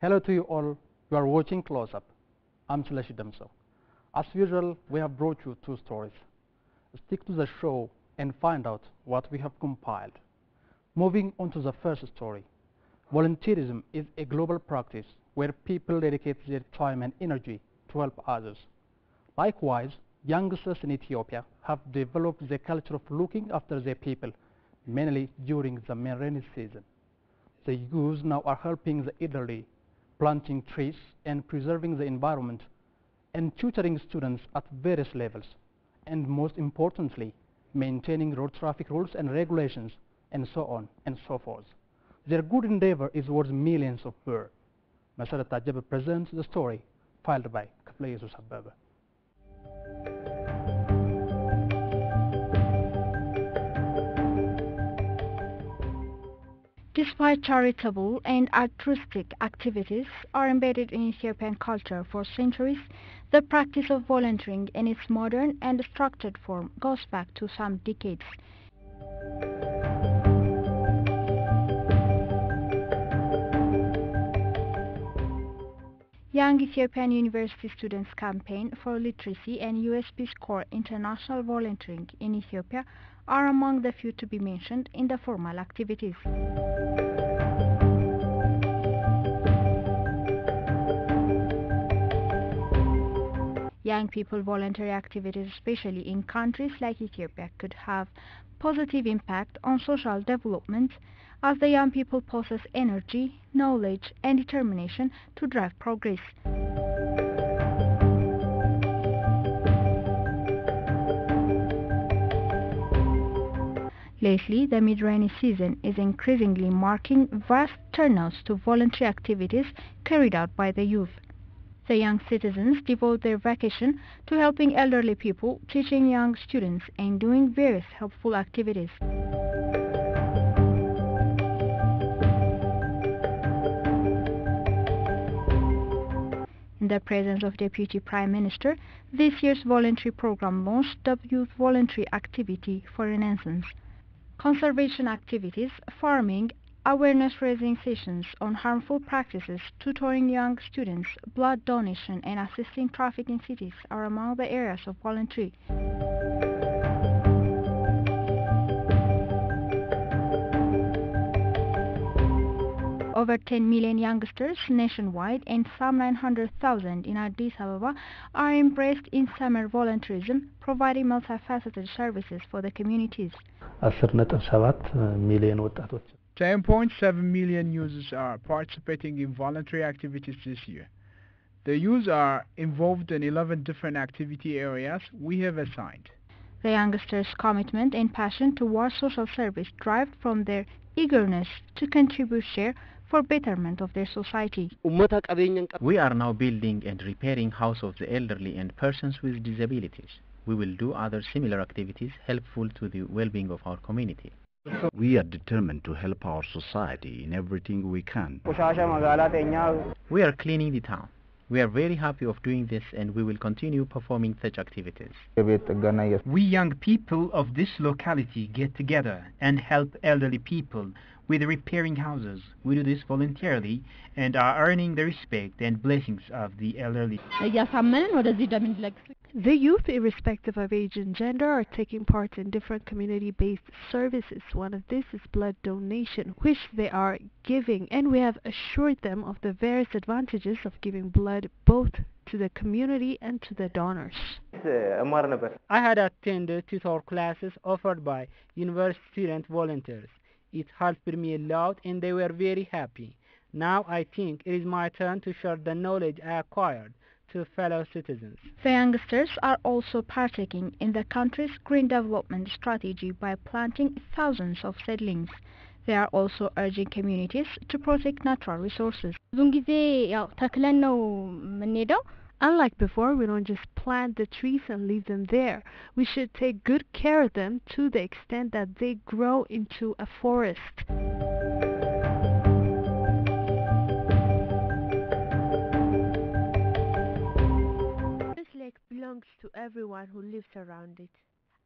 Hello to you all. You are watching Closeup. I'm Chileshi Damso. As usual, we have brought you two stories. Stick to the show and find out what we have compiled. Moving on to the first story. Volunteerism is a global practice where people dedicate their time and energy to help others. Likewise, youngsters in Ethiopia have developed the culture of looking after their people, mainly during the rainy season. The youth now are helping the elderly, planting trees and preserving the environment, and tutoring students at various levels, and most importantly, maintaining road traffic rules and regulations, and so on and so forth. Their good endeavor is worth millions of birds. Masarat Tajab presents the story filed by Closeup August. Despite charitable and altruistic activities are embedded in Ethiopian culture for centuries, the practice of volunteering in its modern and structured form goes back to some decades. Young Ethiopian University Students Campaign for Literacy and US Peace Corps International Volunteering in Ethiopia are among the few to be mentioned in the formal activities. Young people voluntary activities, especially in countries like Ethiopia, could have positive impact on social development as the young people possess energy, knowledge and determination to drive progress. Lately, the mid-rainy season is increasingly marking vast turnouts to voluntary activities carried out by the youth. The young citizens devote their vacation to helping elderly people, teaching young students, and doing various helpful activities. In the presence of Deputy Prime Minister, this year's voluntary program launched the Youth Voluntary Activity for Renaissance. Conservation activities, farming, awareness-raising sessions on harmful practices, tutoring young students, blood donation and assisting traffic in cities are among the areas of voluntary. Over 10 million youngsters nationwide and some 900,000 in Addis Ababa are embraced in summer volunteerism, providing multifaceted services for the communities. 10.7 ሚሊዮን ወጣቶች 10.7 million users are participating in voluntary activities this year. The youth are involved in 11 different activity areas we have assigned. The youngsters' commitment and passion towards social service derived from their eagerness to contribute share for betterment of their society. We are now building and repairing house of the elderly and persons with disabilities. We will do other similar activities helpful to the well-being of our community. We are determined to help our society in everything we can. We are cleaning the town. We are very happy of doing this and we will continue performing such activities. We young people of this locality get together and help elderly people with repairing houses. We do this voluntarily and are earning the respect and blessings of the elderly. The youth, irrespective of age and gender, are taking part in different community-based services. One of this is blood donation, which they are giving, and we have assured them of the various advantages of giving blood both to the community and to the donors. I had attended tutor classes offered by university student volunteers. It helped me a lot and they were very happy. Now I think it is my turn to share the knowledge I acquired to fellow citizens. The youngsters are also partaking in the country's green development strategy by planting thousands of seedlings. They are also urging communities to protect natural resources. Unlike before, we don't just plant the trees and leave them there. We should take good care of them to the extent that they grow into a forest. This lake belongs to everyone who lives around it.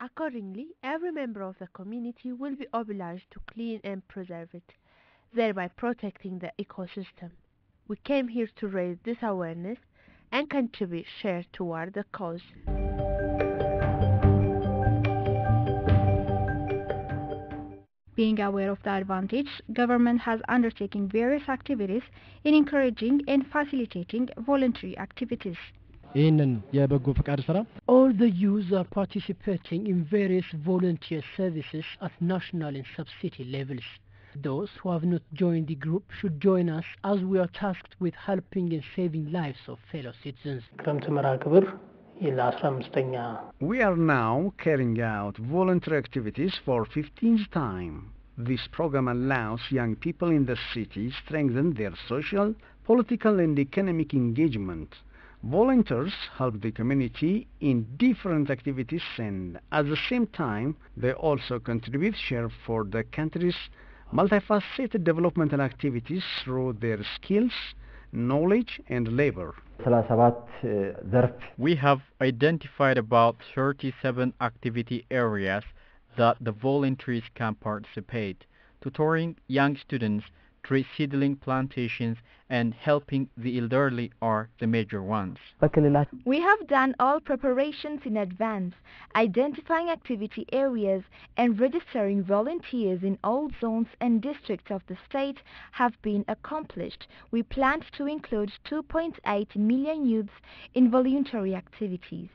Accordingly, every member of the community will be obliged to clean and preserve it, thereby protecting the ecosystem. We came here to raise this awareness and contribute share toward the cause. Being aware of the advantage, government has undertaken various activities in encouraging and facilitating voluntary activities. All the youth are participating in various volunteer services at national and sub-city levels. Those who have not joined the group should join us as we are tasked with helping and saving lives of fellow citizens. We are now carrying out voluntary activities for 15th time. This program allows young people in the city strengthen their social, political and economic engagement. Volunteers help the community in different activities and at the same time they also contribute share for the country's multifaceted developmental activities through their skills, knowledge and labor. We have identified about 37 activity areas that the volunteers can participate, tutoring young students, tree seedling plantations, and helping the elderly are the major ones. We have done all preparations in advance, identifying activity areas and registering volunteers in all zones and districts of the state have been accomplished. We planned to include 2.8 million youths in voluntary activities.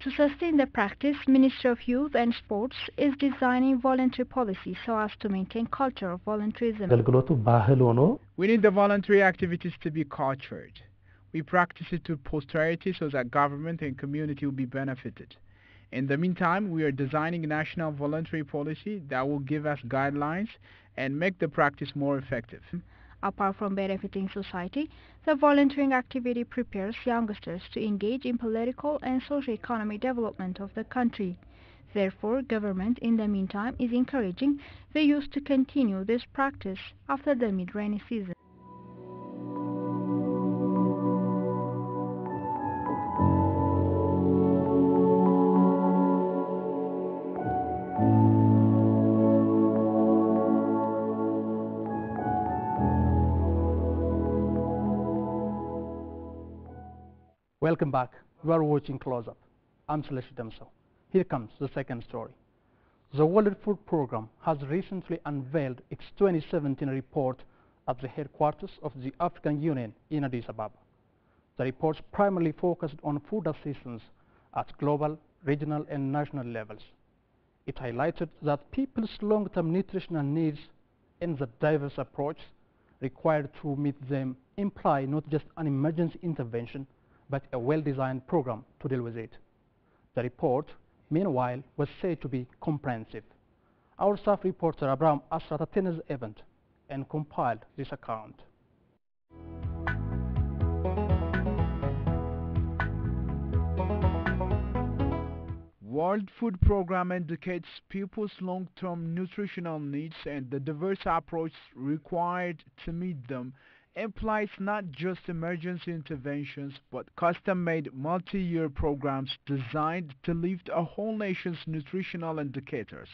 To sustain the practice, Ministry of Youth and Sports is designing voluntary policy so as to maintain culture of volunteerism. We need the voluntary activities to be cultured. We practice it to posterity so that government and community will be benefited. In the meantime, we are designing a national voluntary policy that will give us guidelines and make the practice more effective. Apart from benefiting society, the volunteering activity prepares youngsters to engage in political and socio-economic development of the country. Therefore, government in the meantime is encouraging the youth to continue this practice after the mid-rainy season. Welcome back. You are watching Closeup. I'm Seleshi Damso. Here comes the second story. The World Food Programme has recently unveiled its 2017 report at the headquarters of the African Union in Addis Ababa. The report primarily focused on food assistance at global, regional and national levels. It highlighted that people's long-term nutritional needs and the diverse approach required to meet them imply not just an emergency intervention, but a well-designed program to deal with it. The report, meanwhile, was said to be comprehensive. Our staff reporter Abraham Asrat attended the event and compiled this account. World Food Programme indicates people's long-term nutritional needs and the diverse approach required to meet them implies not just emergency interventions but custom-made multi-year programs designed to lift a whole nation's nutritional indicators.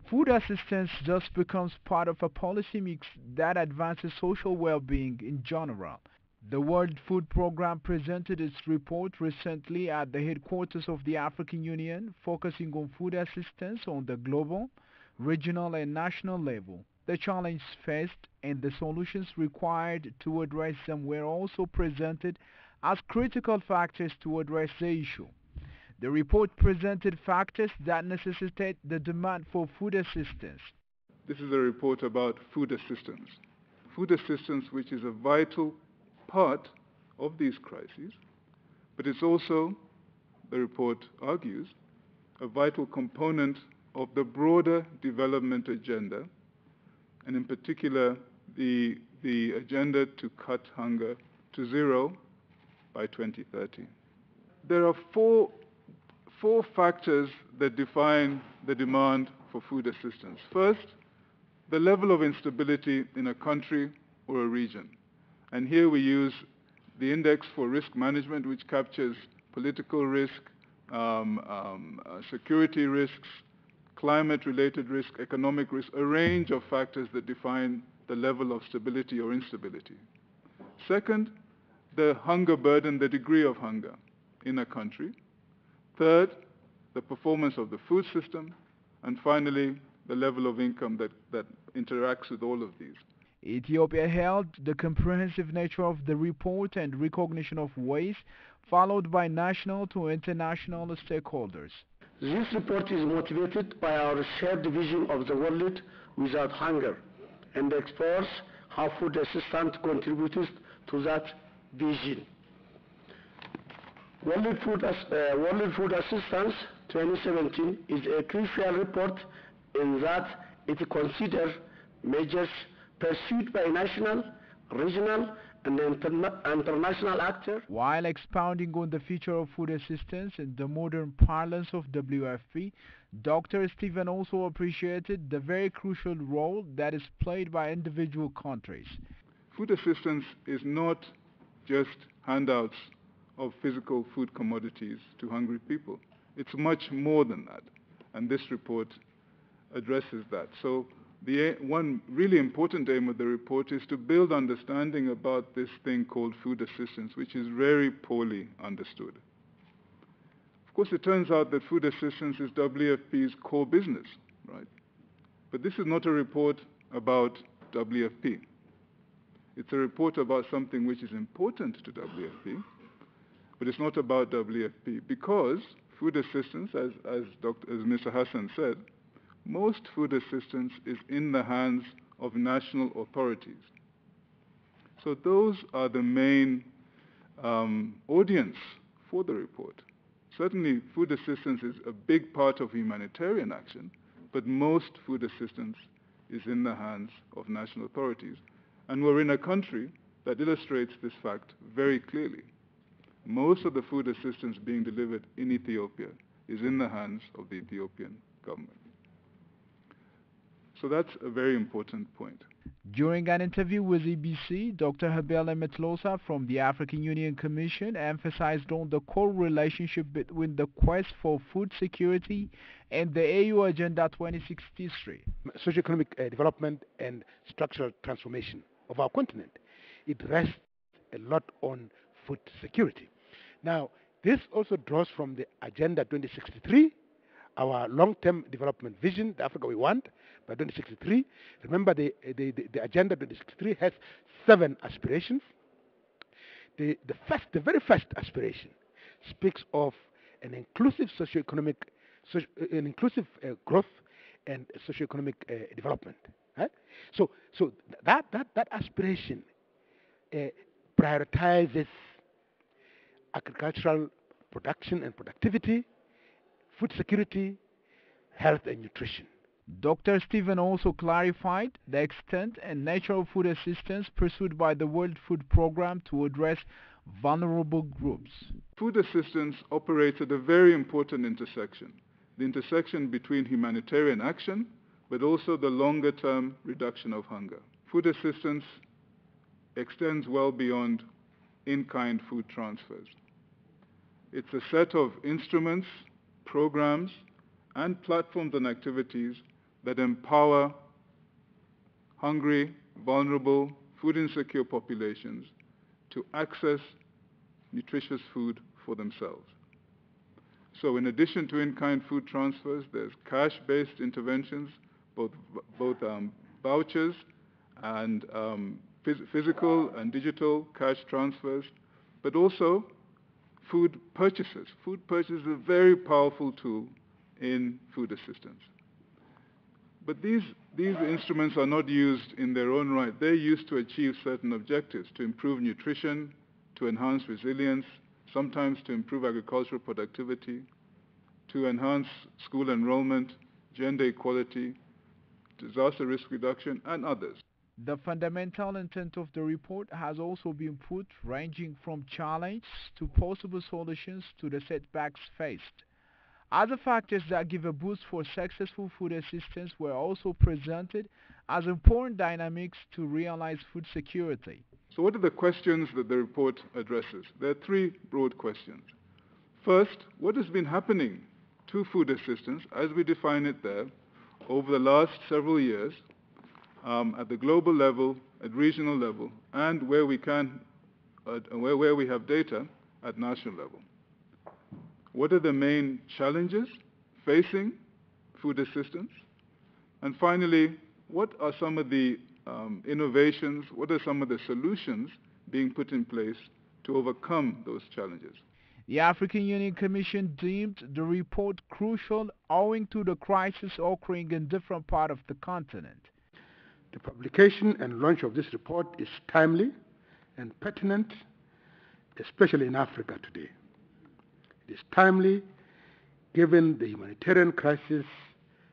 Food assistance thus becomes part of a policy mix that advances social well-being in general. The World Food Programme presented its report recently at the headquarters of the African Union, focusing on food assistance on the global, regional and national level. The challenges faced and the solutions required to address them were also presented as critical factors to address the issue. The report presented factors that necessitate the demand for food assistance. This is a report about food assistance. Food assistance, which is a vital part of these crises, but it's also, the report argues, a vital component of the broader development agenda, and in particular the agenda to cut hunger to zero by 2030. There are four factors that define the demand for food assistance. First, the level of instability in a country or a region. And here we use the Index for Risk Management, which captures political risk, security risks, climate-related risk, economic risk, a range of factors that define the level of stability or instability. Second, the hunger burden, the degree of hunger in a country. Third, the performance of the food system. And finally, the level of income that interacts with all of these. Ethiopia held the comprehensive nature of the report and recognition of ways, followed by national to international stakeholders. This report is motivated by our shared vision of the world without hunger and explores how food assistance contributes to that vision. World Food Assistance 2017 is a crucial report in that it considers measures pursued by national, regional, and international actors. While expounding on the future of food assistance in the modern parlance of WFP, Dr. Stephen also appreciated the very crucial role that is played by individual countries. Food assistance is not just handouts of physical food commodities to hungry people. It's much more than that, and this report addresses that. So the one really important aim of the report is to build understanding about this thing called food assistance, which is very poorly understood. Of course, it turns out that food assistance is WFP's core business, right? But this is not a report about WFP. It's a report about something which is important to WFP, but it's not about WFP because food assistance, as Mr. Hassan said, most food assistance is in the hands of national authorities. So those are the main audience for the report. Certainly, food assistance is a big part of humanitarian action, but most food assistance is in the hands of national authorities. And we're in a country that illustrates this fact very clearly. Most of the food assistance being delivered in Ethiopia is in the hands of the Ethiopian government. So that's a very important point. During an interview with EBC, Dr. Habele Metlosa from the African Union Commission emphasized on the core relationship between the quest for food security and the AU Agenda 2063. Socioeconomic development and structural transformation of our continent. It rests a lot on food security. Now, this also draws from the Agenda 2063, our long-term development vision, the Africa we want, by 2063. Remember, the Agenda 2063 has 7 aspirations. The very first aspiration speaks of an inclusive socioeconomic, growth and socioeconomic development. Right? So that aspiration prioritizes agricultural production and productivity, food security, health and nutrition. Dr. Stephen also clarified the extent and nature of food assistance pursued by the World Food Programme to address vulnerable groups. Food assistance operates at a very important intersection, the intersection between humanitarian action, but also the longer-term reduction of hunger. Food assistance extends well beyond in-kind food transfers. It's a set of instruments, programs, and platforms and activities that empower hungry, vulnerable, food-insecure populations to access nutritious food for themselves. So in addition to in-kind food transfers, there's cash-based interventions, both vouchers and physical and digital cash transfers, but also food purchases. Food purchase is a very powerful tool in food assistance. But these instruments are not used in their own right. They're used to achieve certain objectives, to improve nutrition, to enhance resilience, sometimes to improve agricultural productivity, to enhance school enrollment, gender equality, disaster risk reduction, and others. The fundamental intent of the report has also been put, ranging from challenge to possible solutions to the setbacks faced. Other factors that give a boost for successful food assistance were also presented as important dynamics to realize food security. So what are the questions that the report addresses? There are 3 broad questions. First, what has been happening to food assistance, as we define it there, over the last several years, at the global level, at regional level, and where we can, where we have data, at national level. What are the main challenges facing food assistance? And finally, what are some of the innovations, what are some of the solutions being put in place to overcome those challenges? The African Union Commission deemed the report crucial owing to the crisis occurring in different parts of the continent. The publication and launch of this report is timely and pertinent, especially in Africa today. It is timely given the humanitarian crisis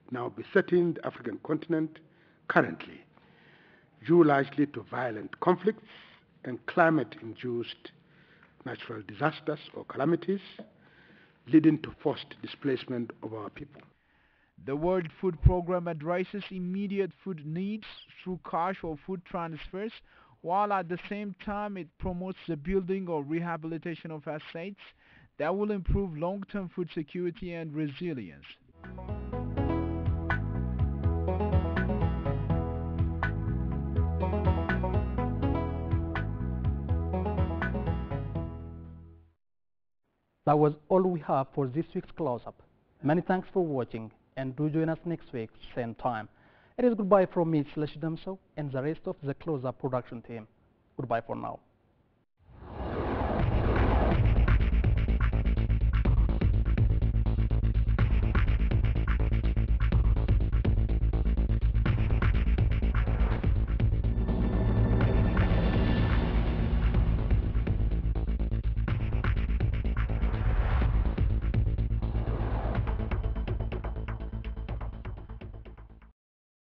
now besetting the African continent currently, due largely to violent conflicts and climate-induced natural disasters or calamities, leading to forced displacement of our people. The World Food Programme addresses immediate food needs through cash or food transfers, while at the same time it promotes the building or rehabilitation of assets that will improve long-term food security and resilience. That was all we have for this week's Close-Up. Many thanks for watching, and do join us next week, same time. It is goodbye from me, Damso, and the rest of the Close-Up production team. Goodbye for now.